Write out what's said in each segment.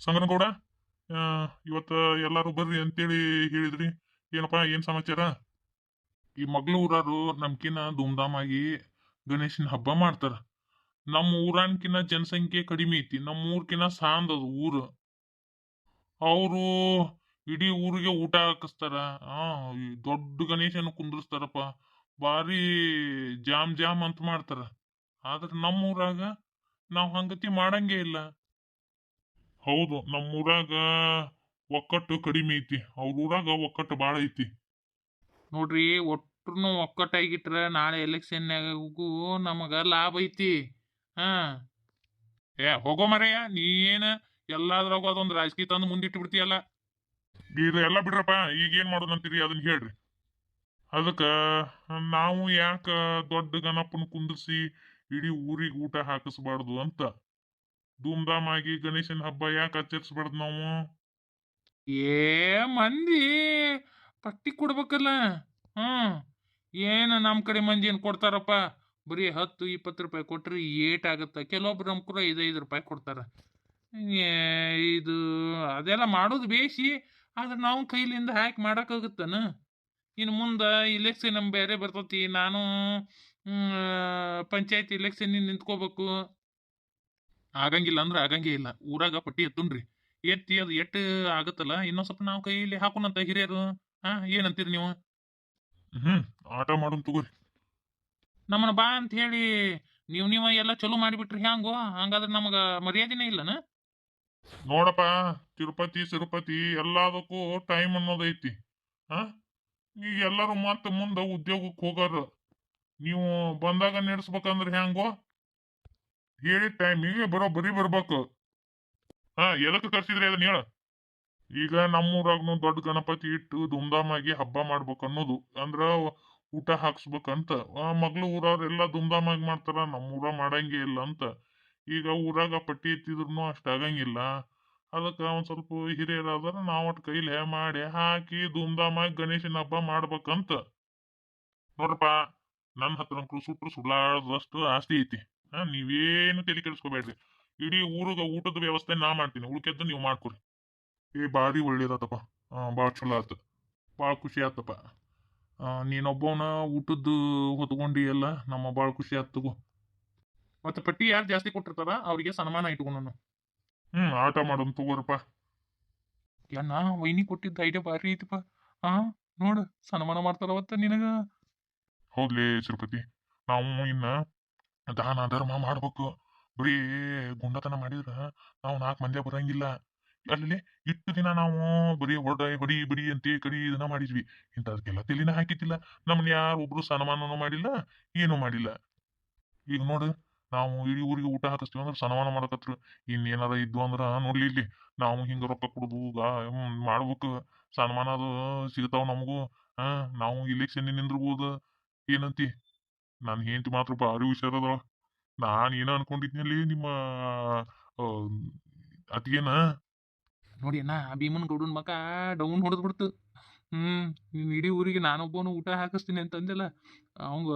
ಸಂಗನಗೌಡ, ಆ, ಇವತ್ತ ಎಲ್ಲಾರು ಬರ್ರಿ ಅಂತೇಳಿ ಹೇಳಿದ್ರಿ. ಏನಪ್ಪಾ ಏನ್ ಸಮಾಚಾರ? ಈ ಮಗ್ಳೂರಾರು ನಮ್ಕಿನ ಧೂಮ್ಧಾಮ್ ಆಗಿ ಗಣೇಶನ ಹಬ್ಬ ಮಾಡ್ತಾರ. ನಮ್ಮ ಊರಾನ್ಕಿನ ಜನಸಂಖ್ಯೆ ಕಡಿಮೆ ಐತಿ. ನಮ್ಮ ಊರ್ಕಿನ ಸಾಂದ್ ಅದು ಊರು. ಅವರು ಇಡೀ ಊರಿಗೆ ಊಟ ಹಾಕಿಸ್ತಾರ. ಆ ಈ ದೊಡ್ಡ ಗಣೇಶನ ಕುಂದ್ರಸ್ತಾರಪ್ಪ. ಭಾರಿ ಜಾಮ್ ಜಾಮ್ ಅಂತ ಮಾಡ್ತಾರ. ಆದ್ರ ನಮ್ಮ ಊರಾಗ ನಾವ್ ಹಂಗತಿ ಮಾಡಂಗೇ ಇಲ್ಲ. ಹೌದು, ನಮ್ಮ ಊರಾಗ ಒಕ್ಕಟ್ಟು ಕಡಿಮೆ ಐತಿ. ಅವ್ರ ಊರಾಗ ಒಕ್ಕಟ್ಟು ಬಾಳ ಐತಿ. ನೋಡ್ರಿ, ಒಟ್ರು ಒಕ್ಕಟ್ಟಾಗಿಟ್ರ ನಾಳೆ ಎಲೆಕ್ಷನ್ಯಾಗೂ ನಮಗ ಲಾಭ ಐತಿ. ಹಾ, ಹೋಗೋ ಮರೆಯ, ನೀ ಏನ ಎಲ್ಲಾದ್ರಾಗ ಅದೊಂದು ರಾಜಕೀಯ ತಂದು ಮುಂದಿಟ್ಟು ಬಿಡ್ತೀಯಲ್ಲ. ಇದು ಎಲ್ಲ ಬಿಡ್ರಪ್ಪ. ಈಗ ಏನ್ ಮಾಡೋದಂತೀರಿ ಅದನ್ನ ಹೇಳ್ರಿ. ಅದಕ್ಕ ನಾವು ಯಾಕ ದೊಡ್ಡ ಗಣಪನ ಕುಂದಿರ್ಸಿ ಇಡೀ ಊರಿಗೆ ಊಟ ಹಾಕಿಸ್ಬಾರ್ದು ಅಂತ. ಧೂಮ್ಧಾಮ್ ಆಗಿ ಗಣೇಶನ ಹಬ್ಬ ಯಾಕೆ ಆಚರಿಸ್ಬಾರ್ದು ನಾವು? ಏ ಮಂದಿ ಪಟ್ಟಿ ಕೊಡ್ಬೇಕಲ್ಲ. ಹ್ಮ್ ಏನ ನಮ್ ಕಡೆ ಮಂದಿ ಏನ್ ಕೊಡ್ತಾರಪ್ಪ? ಬರೀ 10-20 ರೂಪಾಯಿ ಕೊಟ್ರಿ ಏಟ್ ಆಗತ್ತ. ಕೆಲವೊಬ್ರು ನಮ್ ಕೂಡ 5-5 ರೂಪಾಯಿ ಕೊಡ್ತಾರ. ಏ, ಇದು ಅದೆಲ್ಲ ಮಾಡೋದು ಬೇಸಿ. ಆದ್ರೆ ನಾವು ಕೈಲಿಂದ ಹಾಕಿ ಮಾಡಕ್ಕಾಗತ್ತನ? ಇನ್ನು ಮುಂದೆ ಇಲೆಕ್ಷನ್ ನಮ್ ಬೇರೆ ಬರ್ತತಿ. ನಾನು ಪಂಚಾಯತ್ ಇಲೆಕ್ಷನ್ ನಿಂತ್ಕೋಬೇಕು. ಆಗಂಗಿಲ್ಲ ಅಂದ್ರೆ ಆಗಂಗೇ ಇಲ್ಲ. ಊರಾಗ ಪಟ್ಟಿ ಎತ್ತುನ್ರಿ. ಎತ್ತಿ ಅದು ಎಟ್ಟು ಆಗತ್ತಲ್ಲ ಇನ್ನೊಂದ್ ಸ್ವಲ್ಪ ನಾವು ಕೈಲಿ ಹಾಕೋಣಂತ ಹಿರಿಯರು. ಏನಂತೀರಿ ನೀವು? ಆಟ ಮಾಡೋನ್ ತಗೋರಿ. ನಮ್ಮನ್ನ ಬಾ ಅಂತ ಹೇಳಿ ನೀವ ಎಲ್ಲ ಚಲೋ ಮಾಡಿಬಿಟ್ರಿ ಹ್ಯಾಂಗೋ? ಹಂಗಾದ್ರೆ ನಮಗ ಮರ್ಯಾದೆನೇ ಇಲ್ಲನ? ನೋಡಪ್ಪ, ತಿರುಪತಿ ಸಿರುಪತಿ ಎಲ್ಲದಕ್ಕೂ ಟೈಮ್ ಅನ್ನೋದೈತಿ. ಹಾ, ಈಗ ಎಲ್ಲರೂ ಮತ್ತೆ ಮುಂದೆ ಉದ್ಯೋಗಕ್ಕೆ ಹೋಗಾರ. ನೀವು ಬಂದಾಗ ನಡೆಸ್ಬೇಕಂದ್ರೆ ಹೆಂಗೋ? ಹೇಳಿದ ಟೈಮಿಗೆ ಬರೋಬ್ಬರಿ ಬರ್ಬೇಕು. ಎದಕ್ಕೆ ಕರ್ಸಿದ್ರಿ ಅದನ್ನ ಹೇಳ. ಈಗ ನಮ್ಮೂರಾಗ್ನು ದೊಡ್ಡ ಗಣಪತಿ ಇಟ್ಟು ಧೂಮ್ಧಾಮ್ ಆಗಿ ಹಬ್ಬ ಮಾಡ್ಬೇಕು ಅನ್ನೋದು. ಅಂದ್ರ ಊಟ ಹಾಕ್ಸ್ಬೇಕಂತ. ಮಗ್ಳು ಊರವ್ರೆಲ್ಲ ಧೂಮ್ಧಾಮ್ ಆಗಿ ಮಾಡ್ತಾರ, ನಮ್ಮೂರ ಮಾಡಂಗೇ ಇಲ್ಲ ಅಂತ. ಈಗ ಊರಾಗ ಪಟ್ಟಿ ಎತ್ತಿದ್ರು ಅಷ್ಟ್ ಆಗಂಗಿಲ್ಲ. ಅದಕ್ಕ ಒಂದ್ ಸ್ವಲ್ಪ ಹಿರಿಯರಾದ್ರ ನಾವ್ ಒಟ್ ಕೈಲಿ ಮಾಡಿ ಹಾಕಿ ಧೂಮ್ಧಾಮ್ ಆಗಿ ಗಣೇಶನ ಹಬ್ಬ ಮಾಡ್ಬೇಕಂತ. ನೋಡ್ರಪ್ಪ, ನನ್ನ ಹತ್ರ ಸುಟ್ರು ಸುಳ್ಳಾಡದಷ್ಟು ಆಸ್ತಿ ಐತಿ. ನೀವೇನು ತಲೆ ಕೆಡಿಸ್ಕೋಬೇಡ್ರಿ. ಇಡೀ ಊರಿಗೆ ಊಟದ ವ್ಯವಸ್ಥೆ ನಾ ಮಾಡ್ತೀನಿ, ಉಳ್ಕೆದ್ದು ನೀವು ಮಾಡ್ಕೊರಿ. ಭಾರಿ ಒಳ್ಳೇದಾತಪ್ಪ. ಭಾಳ ಚಲೋ ಆತ. ಭಾಳ ಖುಷಿ ಆತಪ್ಪ. ನೀನೊಬ್ಬವನ ಊಟದ್ದು ಹೊತ್ಕೊಂಡಿ ಎಲ್ಲ ನಮ್ಮ ಭಾಳ ಖುಷಿ ಆತ್ ತಗೋ. ಮತ್ತೆ ಪಟ್ಟಿ ಯಾರು ಜಾಸ್ತಿ ಕೊಟ್ಟಿರ್ತಾರ ಅವ್ರಿಗೆ ಸನ್ಮಾನ ಇಟ್ಕೊಂಡು ಆಟ ಮಾಡೋನ್ ತಗೋರಪ್ಪ. ಅಣ್ಣ, ವೈನಿ ಕೊಟ್ಟಿದ್ದ ಐಡಿಯಾ ಭಾರಿ ಐತಿಪ್ಪ. ಹಾ, ನೋಡು ಸನ್ಮಾನ ಮಾಡ್ತಾರ ಅವತ್ತ ನಿನಗ. ಹೌದ್ಲೇ ತಿರುಪತಿ, ನಾವು ಇನ್ನ ದಾನ ಧರ್ಮ ಮಾಡ್ಬೇಕು. ಬರೀ ಗುಂಡತನ ಮಾಡಿದ್ರ ನಾವು 4 ಮಂದಿ ಬರಂಗಿಲ್ಲ. ಅಲ್ಲಿ ಇಟ್ಟು ದಿನ ನಾವು ಬರೀ ಹೊಡಿ ಬಿಡಿ ಅಂತ ಕಡಿ ಇದನ್ನ ಮಾಡಿದ್ವಿ. ಇಂಥದಕ್ಕೆಲ್ಲ ತಲೆನ ಹಾಕಿದ್ದಿಲ್ಲ. ನಮ್ಮನ್ನ ಯಾರು ಒಬ್ರು ಸನ್ಮಾನನೂ ಮಾಡಿಲ್ಲ, ಏನು ಮಾಡಿಲ್ಲ. ಈಗ ನೋಡು, ನಾವು ಇಡೀ ಊರಿಗೆ ಊಟ ಹಾಕಿಸ್ತೀವಿ ಅಂದ್ರೆ ಸನ್ಮಾನ ಮಾಡಕತ್ರು. ಇನ್ನೇನಾರ ಇದ್ವು ಅಂದ್ರ ನೋಡ್ಲಿ ಇಲ್ಲಿ ನಾವು ಹಿಂಗ ರೊಕ್ಕ ಕೊಡುದು ಮಾಡ್ಬೇಕು. ಸನ್ಮಾನ ಅದು ಸಿಗ್ತಾವ ನಮಗೂ. ನಾವು ಇಲೆಕ್ಷನ್ ನಿಂದ್ರಬಹುದು. ಏನಂತಿ? ನನ್ ಹೆಂಡತಿ ಮಾತ್ರ ಭಾರಿ ಹುಷಾರದಳ. ನಾನ್ ಏನ ಅನ್ಕೊಂಡಿದ್ನಲ್ಲಿ ನಿಮ್ಮ ಆ, ಅತಿಗೇನ. ನೋಡಿ ಅಣ್ಣ, ಆ ಭೀಮನ್ ಗೌಡನ್ ಮಕ ಡೌನ್ ಹೊಡೆದ್ ಬಿಡ್ತು. ನೀನ್ ಇಡೀ ಊರಿಗೆ ನಾನೊಬ್ಬನು ಊಟ ಹಾಕಿಸ್ತೀನಿ ಅಂತಂದಿಲ್ಲ. ಅವಂಗ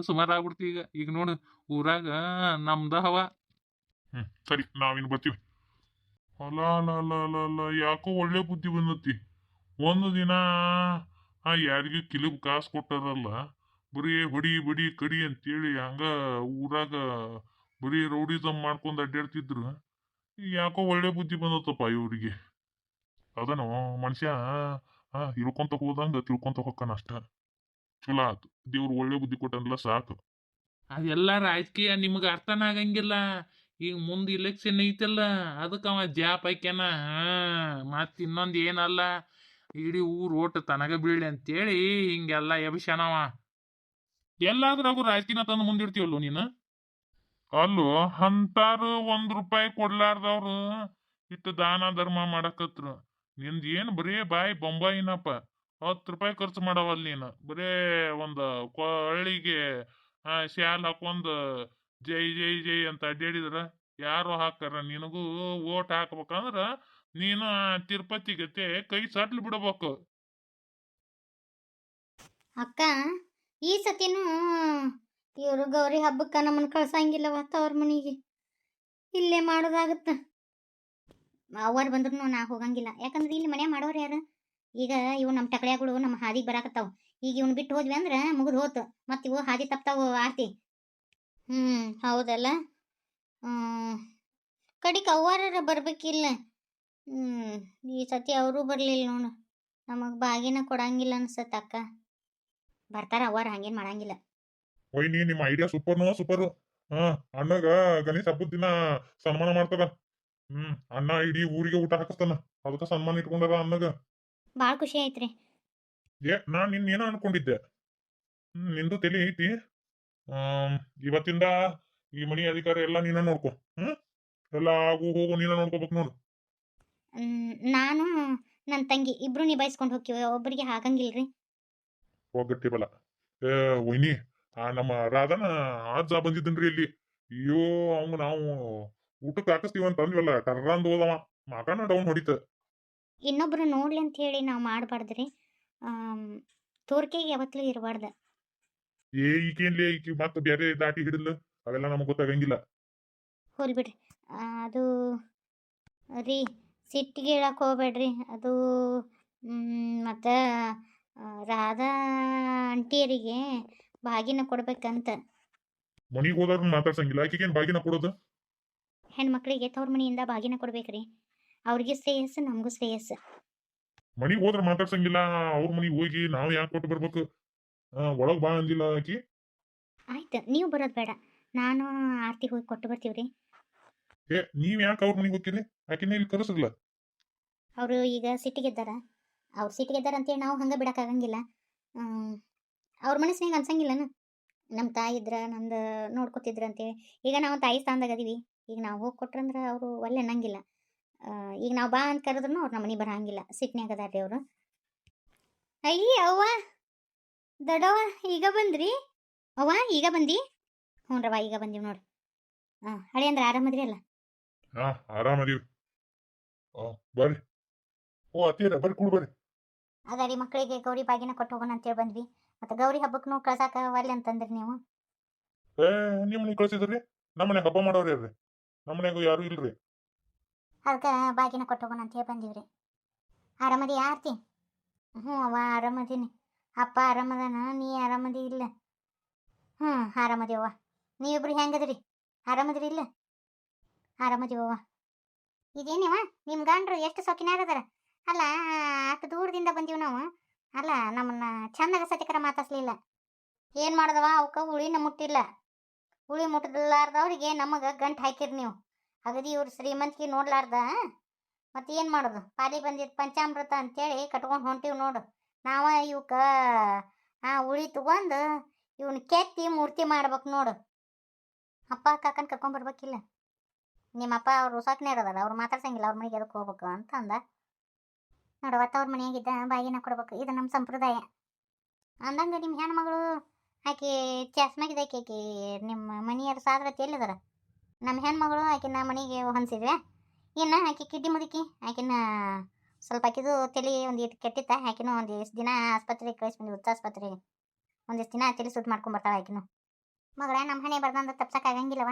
ಸುಮಾರು ಆಗ್ಬಿಡ್ತು. ಈಗ ಈಗ ನೋಡು, ಊರಾಗ ನಮ್ದ ಹವ. ಸರಿ, ನಾವಿನ್ ಬರ್ತೀವಿ. ಅಲ್ಲ ಅಲ್ಲ ಅಲ್ಲ ಅಲ್ಲ ಅಲ್ಲ, ಯಾಕೋ ಒಳ್ಳೆ ಬುದ್ಧಿ ಬಂದತಿ. ಒಂದು ದಿನ ಯಾರಿಗೂ ಕಿಲುಬ್ ಕಾಸು ಕೊಟ್ಟಾರಲ್ಲ, ಬರೀ ಹೊಡಿ ಬಡಿ ಕಡಿ ಅಂತೇಳಿ ಹಂಗ ಊರಾಗ ಬರೀ ರೌಡಿಸಮ್ ಮಾಡ್ಕೊಂಡ್ ಅಡ್ಡಾಡ್ತಿದ್ರು. ಯಾಕೋ ಒಳ್ಳೆ ಬುದ್ಧಿ ಬಂದತ್ತಪ್ಪ ಇವ್ರಿಗೆ. ಅದನ್ನು ಮನುಷ್ಯ ಇಳ್ಕೊಂತ ಹೋದಂಗ ತಿಳ್ಕೊಂತ ಹೊಕ್ಕನ ಅಷ್ಟ. ಚಲೋ ಆತು, ದೇವ್ರು ಒಳ್ಳೆ ಬುದ್ಧಿ ಕೊಟ್ಟನ್ಲ ಸಾಕು. ಅದೆಲ್ಲ ರಾಜಕೀಯ ನಿಮ್ಗೆ ಅರ್ಥನ ಆಗಂಗಿಲ್ಲ. ಈಗ ಮುಂದ್ ಇಲೆಕ್ಷನ್ ಐತಲ್ಲ, ಅದಕ್ಕೆ ಅವ ಜಾಪ್ ಹಾಕ್ಯಾನ. ಮತ್ ಇನ್ನೊಂದ್ ಏನಲ್ಲ, ಇಡೀ ಊರ್ ಓಟ್ ತನಗ ಬೀಳ್ಲಿ ಅಂತೇಳಿ ಹಿಂಗೆಲ್ಲ ಎಬ್ಸ್ಯಾನವ. ಎಲ್ಲಾದ್ರಾಗೂ ರಾಜಕೀಯ ತಂದು ಮುಂದಿಡ್ತೀವಲ್ಲೋ ನೀನು. ಅಲ್ಲೋ, ಅಂತಾರು 1 ರೂಪಾಯಿ ಕೊಡ್ಲಾರ್ದವ್ರು ಇಟ್ಟು ದಾನ ಧರ್ಮ ಮಾಡಕತ್ರು. ನಿಂದ ಏನ್ ಬರೀ ಬಾಯಿ ಬೊಂಬಾಯಿನಪ್ಪ. 10 ರೂಪಾಯಿ ಖರ್ಚು ಮಾಡವಲ್ ನೀನು. ಬರೇ ಒಂದ್ ಕೊಳ್ಳಿಗೆ ಶಾಲ್ ಹಾಕೊಂಡ್ ಜೈ ಜೈ ಜೈ ಅಂತ ಅಡ್ಡಾಡಿದ್ರ ಯಾರು ಹಾಕಾರ? ನಿನಗೂ ಓಟ್ ಹಾಕ್ಬೇಕಂದ್ರ ನೀನು ತಿರುಪತಿ ಗತೆ ಕೈ ಸಟ್ಲ್ ಬಿಡಬೇಕು. ಅಕ್ಕ, ಈ ಸತಿನೂ ಇವರು ಗೌರಿ ಹಬ್ಬಕ್ಕ ನಮ್ಮನ್ನ ಕಳ್ಸಂಗಿಲ್ಲವ ತವ್ರ ಮನಿಗೆ. ಇಲ್ಲೇ ಮಾಡೋದಾಗತ್ತ. ಅವ್ವಾರು ಬಂದ್ರು ನಾ ಹೋಗಂಗಿಲ್ಲ. ಯಾಕಂದ್ರೆ ಇಲ್ಲಿ ಮನೆ ಮಾಡೋರು ಯಾರು? ಈಗ ಇವು ನಮ್ಮ ಟಕಳ್ಯಾಗಳು ನಮ್ಮ ಹಾದಿಗೆ ಬರಾಕತ್ತಾವ. ಈಗ ಇವ್ನ ಬಿಟ್ಟು ಹೋದ್ವಿ ಅಂದ್ರೆ ಮುಗಿದು ಹೋತು. ಮತ್ತೆ ಇವು ಹಾದಿ ತಪ್ತಾವು ಆರ್ತಿ. ಹೌದಲ್ಲ. ಹ್ಮ್ ಕಡಿಕ್ ಅವ್ವಾರ ಬರ್ಬೇಕಿಲ್ಲ. ಈ ಸತಿ ಅವರು ಬರ್ಲಿಲ್ಲ ನೋಡು. ನಮಗ್ ಬಾಗಿನ ಕೊಡಂಗಿಲ್ಲ ಅನ್ಸತ್ತ ಅಕ್ಕ. ಬರ್ತಾರ ಅವ್ವಾರ, ಹಂಗೇನ್ ಮಾಡಂಗಿಲ್ಲ. ವೈನಿ ನಿಮ್ಮ ಐಡಿಯಾ ಸೂಪರ್. ಹಾ, ಅಣ್ಣಗ ಗಣೇಶ ಹಬ್ಬದ ದಿನ ಸನ್ಮಾನ ಮಾಡ್ತಾರ. ಅಣ್ಣ ಇಡೀ ಊರಿಗೆ ಊಟ ಹಾಕಿಸ್ತಾನ. ಅದಕ್ಕ ಸನ್ಮಾನ ಇಟ್ಕೊಂಡಾರ ಅಣ್ಣಗ. ಬಾಳ ಖುಷಿ ಆಯ್ತ್ರಿ. ನಾನ್ ನಿನ್ನೇನೋ ಅನ್ಕೊಂಡಿದ್ದೆ. ನಿಂದು ತಲೆ ಐತಿ. ಇವತ್ತಿಂದ ಈ ಮನಿ ಅಧಿಕಾರ ಎಲ್ಲ ನೀನ ನೋಡ್ಕೊ. ಎಲ್ಲ ಆಗು ಹೋಗು ನೀನ ನೋಡ್ಕೋಬೇಕು ನೋಡು. ನಾನು ನನ್ನ ತಂಗಿ ಇಬ್ರು ನಿಭಾಯಿಸ್ಕೊಂಡು ಹೋಗ್ತೀವಿ, ಒಬ್ಬರಿಗೆ ಆಗಂಗಿಲ್ರಿ. ಹೋಗಟ್ಟಿ ಬಲ. ವೈನಿ, ನಮ್ಮ ರಾಧನ ಅಜ್ಜ ಬಂದಿದ್ದನ್ರಿ ಇಲ್ಲಿ. ಅಯ್ಯೋ, ಅವಂಗ ನಾವು ಊಟಕ್ಕೆ ಹಾಕಿಸ್ತೀವಿ ಅಂತ ಅಂದ್ವಲ್ಲ, ಟರ್ರಂದ್ ಹೋದವ. ಮಕನ ಡೌನ್ ಹೊಡಿತ. ಇನ್ನೊಬ್ರು ನೋಡ್ಲಿ ಅಂತ ಹೇಳಿ ನಾವು ಮಾಡಬಾರ್ದ್ರಿ. ತೋರ್ಕೆಗೆ ಯಾವತ್ತೂ ಇರಬಾರ್ದ. ಈಕೇನ್ಲಿ ಈಕಿ ಮತ್ತೆ ಬೇರೆ ದಾಟಿ ಹಿಡಿದ್ಲು, ಅವೆಲ್ಲ ನಮಗ್ ಗೊತ್ತಾಗಂಗಿಲ್ಲ. ಹೋಲ್ ಬಿಡ್ರಿ. ಅದು ರೀ, ಸಿಟ್ಟಿಗೆ ಹೇಳಕ್ ಹೋಗ್ಬೇಡ್ರಿ. ಅದು ಮತ್ತು ರಾಧಾ ಆಂಟಿಯರಿಗೆ ಬಾಗಿನ ಕೊಡ್ಬೇಕಂತ. ಮನಿಗ್ ಹೋದಾಗ ಮಾತಾಡ್ಸಂಗಿಲ್ಲ. ಆಕಿಗೇನ್ ಬಾಗಿನ ಕೊಡೋದು? ಹೆಣ್ಮಕ್ಳಿಗೆ ತವ್ರ ಮನಿಯಿಂದ ಬಾಗಿನ ಕೊಡ್ಬೇಕ್ರಿ. ಅವ್ರಿಗೆ ಶ್ರೇಯಸ್ಸು, ನಮಗೂ ಶ್ರೇಯಸ್ಸು. ಮನಿಗ್ ಹೋದ್ರ ಮಾತಾಡ್ಸಂಗಿಲ್ಲ. ಅವ್ರ ಮನಿಗ್ ಹೋಗಿ ನಾವ್ ಯಾಕೆ ಕೊಟ್ಟು ಬರ್ಬೇಕು? ಒಳಗ್ ಬಾ ಅಂದಿಲ್ಲ ಆಕಿ. ಆಯ್ತು, ನೀವು ಬರೋದು ಬೇಡ, ನಾನು ಆರ್ತಿ ಹೋಗಿ ಕೊಟ್ಟು ಬರ್ತೀವ್ರಿ. ನೀವ್ ಯಾಕೆ ಅವ್ರ ಮನಿಗ್ ಹೋಗ್ತೀರಿ? ಆಕಿನ ಇಲ್ಲಿ ಕರೆಸಲ್ಲ. ಅವರು ಈಗ ಸಿಟ್ಟಿಗೆದ್ದಾರ. ಅವ್ರು ಸಿಟ್ಟಿಗೆದ್ದಾರ ಅಂತೇಳಿ ನಾವು ಹಂಗೆ ಬಿಡೋಕ್ಕಾಗಂಗಿಲ್ಲ. ಅವ್ರ ಮನಸ್ಸಿನಾಗ ಅನ್ಸಂಗಿಲ್ಲನ ನಮ್ಮ ತಾಯಿ ಇದ್ರ ನಮ್ದು ನೋಡ್ಕೊತಿದ್ರ ಅಂತೇಳಿ. ಈಗ ನಾವು ತಾಯಿ ಸ್ಥಾನದಾಗ ಅದೀವಿ. ಈಗ ನಾವು ಹೋಗಿ ಕೊಟ್ರಂದ್ರೆ ಅವರು ಒಲ್ಲೆ ಅನ್ನಂಗಿಲ್ಲ. ಈಗ ನಾವು ಬಾ ಅಂತ ಕರೆದ್ರೂ ಅವ್ರು ನಮ್ಮ ಮನೆ ಬರಂಗಿಲ್ಲ. ಸಿಟ್ನ್ಯಾಗ ಅದಾರ್ರಿ ಅವರು. ಅಯ್ಯ ಅವ್ವ, ದೊಡ್ಡವ್ವ ಈಗ ಬಂದ್ರಿ? ಅವ್ವ ಈಗ ಬಂದಿ? ಹ್ಞೂನ್ರವ್ವ, ಈಗ ಬಂದೀವಿ ನೋಡ್ರಿ. ಹಳೆ ಅಂದ್ರೆ ಆರಾಮದ್ರಿ ಅಲ್ಲ? ಆರಾಮದೀವಿ. ಬರ್ರಿ. ಅತ್ತೀರ ಬರ್ರಿ, ಕೂಡ ಬರ್ರಿ. ಅದಾರಿ, ಮಕ್ಕಳಿಗೆ ಗೌರಿ ಬಾಗಿನ ಕೊಟ್ಟು ಹೋಗೋಣ ಅಂತೇಳಿ ಬಂದ್ವಿ. ಮತ್ತು ಗೌರಿ ಹಬ್ಬಕ್ಕೂ ಕಳ್ಸಾಕ ಒಲ್ಲೆ ಅಂತಂದ್ರಿ ನೀವು. ನಿಮ್ಮ ಮನೆ ಕಳ್ಸಿದ್ರಿ? ನಮ್ಮ ಮನೆ ಹಬ್ಬ ಮಾಡೋರಿ ಅಲ್ರಿ. ನಮ್ಮ ಮನ್ಯಾಗ ಯಾರು ಇಲ್ರಿ. ಅದಕ್ಕೆ ಬಾಗಿನ ಕೊಟ್ಟು ಹೋಗೋಣ ಅಂತೇಳಿ ಬಂದೀವ್ರಿ. ಆರಾಮದಿ ಆರ್ತಿ? ಅವ್ವ ಆರಾಮದೀನಿ. ಅಪ್ಪ ಆರಾಮದಾನ? ನೀ ಆರಾಮದಿ ಇಲ್ಲ? ಆರಾಮದಿವವ್ವ. ನೀವಿಬ್ರು ಹೆಂಗದ್ರಿ? ಆರಾಮದ್ರಿ ಇಲ್ಲ? ಆರಾಮದಿವವ್ವ. ಇದೇನಿವ ನಿಮ್ಮ ಗಂಡ್ರು ಎಷ್ಟು ಸೊಕಿನಾರದಾರ ಅಲ್ಲ. ಅಷ್ಟು ದೂರದಿಂದ ಬಂದೀವಿ ನಾವು. ಅಲ್ಲ, ನಮ್ಮನ್ನ ಚಂದಾಗ ಸತಿಕರ ಮಾತಾಡ್ಸ್ಲಿಲ್ಲ. ಏನು ಮಾಡಿದವ? ಅವಕ್ಕೆ ಉಳಿನ ಮುಟ್ಟಿಲ್ಲ. ಉಳಿ ಮುಟ್ಟಲಾರ್ದವ್ರಿಗೆ ನಮಗೆ ಗಂಟು ಹಾಕಿರಿ ನೀವು. ಅಗದಿ ಇವ್ರು ಶ್ರೀಮಂತಿಗೆ ನೋಡ್ಲಾರ್ದ ಮತ್ತೆ ಏನು ಮಾಡೋದು? ಪಾಲಿ ಬಂದಿದ್ದು ಪಂಚಾಮೃತ ಅಂತೇಳಿ ಕಟ್ಕೊಂಡು ಹೊಂಟೀವಿ ನೋಡು. ನಾವ ಇವಕ್ಕೆ ಉಳಿ ತಗೊಂಡು ಇವನ್ನ ಕೆತ್ತಿ ಮೂರ್ತಿ ಮಾಡ್ಬೇಕು ನೋಡು. ಅಪ್ಪ ಕಾಕನ ಕರ್ಕೊಂಬರ್ಬೇಕಿಲ್ಲ? ನಿಮ್ಮಪ್ಪ ಅವ್ರು ಸೊಕ್ನೇರ್ ಅದಾರ, ಅವ್ರು ಮಾತಾಡ್ಸಂಗಿಲ್ಲ. ಅವ್ರ ಮನೆಗೆ ಎದಕ್ಕೆ ಹೋಗ್ಬೇಕು ಅಂತ ಅಂದ ನೋಡವ. ತವ್ರ ಮನೆಯಾಗಿದ್ದ ಬಾಗಿನ ಕೊಡ್ಬೇಕು, ಇದು ನಮ್ಮ ಸಂಪ್ರದಾಯ. ಅಂದಂಗೆ ನಿಮ್ಮ ಹೆಣ್ಮಗಳು ಆಕೆ ಚಾಸ್ಮಾಗಿದ್ದಾಕಿ. ಆಕಿ ನಿಮ್ಮ ಮನೆಯವ್ರು ಸಾದ್ರತೆ ಎಲ್ಲಿದಾರ? ನಮ್ಮ ಹೆಣ್ಮಗಳು ಆಕಿನ ಮನೆಗೆ ಹೊಂದಿಸಿದ್ವಿ. ಇನ್ನು ಆಕೆ ಕಿಡ್ಡಿ ಮುದುಕಿ, ಆಕಿನ ಸ್ವಲ್ಪ ಆಕಿದು ತಲೆ ಒಂದು ಇಟ್ಟು ಕೆಟ್ಟಿತ್ತ. ಆಕಿನೂ ಒಂದು ಇಷ್ಟು ದಿನ ಆಸ್ಪತ್ರೆಗೆ ಕಳಿಸ್ಬಂದು, ಹುಚ್ಚ ಆಸ್ಪತ್ರೆಗೆ ಒಂದಿಷ್ಟು ದಿನ ತಲೆ ಸುಟ್ಟು ಮಾಡ್ಕೊಂಬರ್ತಾಳೆ ಆಕಿನು. ಮಗಳ ನಮ್ಮ ಹಣೆ ಬರ್ದಂದ್ರೆ ತಪ್ಸಕ್ಕಾಗಂಗಿಲ್ಲವ.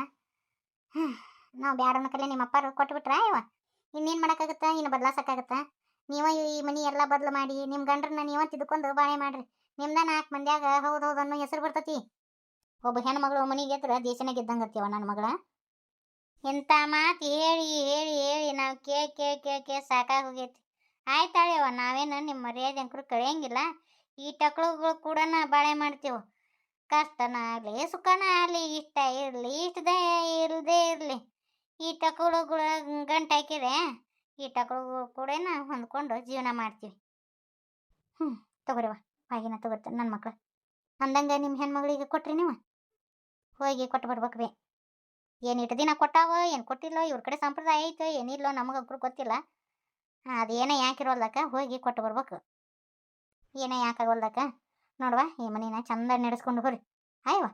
ನಾವು ಬ್ಯಾಡನ ಕಲೆ ನಿಮ್ಮ ಅಪ್ಪಾರು ಕೊಟ್ಬಿಟ್ರ ಇವ. ಇನ್ನೇನು ಮಾಡೋಕ್ಕಾಗತ್ತಾ? ಇನ್ನು ಬದಲಾಸಕ್ಕಾಗತ್ತಾ? ನೀವ ಈ ಮನೆ ಎಲ್ಲ ಬದಲು ಮಾಡಿ ನಿಮ್ಮ ಗಂಡ್ರನ್ನ ನೀವ ತಿದ್ಕೊಂಡು ಬಾಳೆ ಮಾಡ್ರಿ. ನಿಮ್ದ 4 ಮಂದ್ಯಾಗ ಹೌದು ಹೌದು ಅನ್ನೋ ಹೆಸರು ಬರ್ತತಿ. ಒಬ್ಬ ಹೆಣ್ಮಗಳು ಮನೆಗೆ ಎದ್ರ ದೇಶನಾಗ ಗೆದ್ದಂಗತ್ತೀವ ನನ್ನ ಮಗಳ. ಎಂಥ ಮಾತು ಹೇಳಿ ಹೇಳಿ ಹೇಳಿ ನಾವು ಕೇ ಸಾಕಾಗಿ ಹೋಗೈತಿ. ಆಯ್ತಾಳೆವ, ನಾವೇನು ನಿಮ್ಮ ಮರ್ಯಾದೆ ಅಂಕರು ಕಳೆಯಂಗಿಲ್ಲ. ಈ ಟಕ್ಳುಗಳು ಕೂಡ ಬಾಳೆ ಮಾಡ್ತೀವಿ. ಕಷ್ಟನ ಆಗಲಿ ಸುಖನ ಆಗಲಿ, ಇಷ್ಟ ಇರಲಿ ಇಷ್ಟದೇ ಇಲ್ಲದೇ ಇರಲಿ, ಈ ಟಕ್ಳುಗಳ ಗಂಟು ಹಾಕಿದ್ರೆ ಈ ಟಕ್ಳುಗಳು ಕೂಡ ಹೊಂದ್ಕೊಂಡು ಜೀವನ ಮಾಡ್ತೀವಿ. ತಗೋರಿವ, ಬಾಗಿನ ತಗೋತ ನನ್ನ ಮಕ್ಳು. ಅಂದಂಗೆ ನಿಮ್ಮ ಹೆಣ್ಮಗಳಿಗೆ ಕೊಟ್ರಿ ನೀವು? ಹೋಗಿ ಕೊಟ್ಟು ಬರ್ಬೇಕು ಬೇ. ಏನು ಇಟ್ಟು ದಿನ ಕೊಟ್ಟಾವ, ಏನು ಕೊಟ್ಟಿಲ್ಲ, ಇವ್ರ ಕಡೆ ಸಂಪ್ರದಾಯ ಐತೆ ಏನಿಲ್ಲೋ ನಮಗಂಕರು ಗೊತ್ತಿಲ್ಲ. ಅದೇನೇ ಯಾಕಿರೋಲ್ದಕ್ಕ ಹೋಗಿ ಕೊಟ್ಟು ಬರ್ಬೇಕು. ಏನೇ ಯಾಕಾಗೋಲ್ದಕ್ಕ ನೋಡುವ, ಈ ಮನೇನ ಚಂದ ನಡೆಸ್ಕೊಂಡು ಹೋರಿ ಆಯ್ವಾ.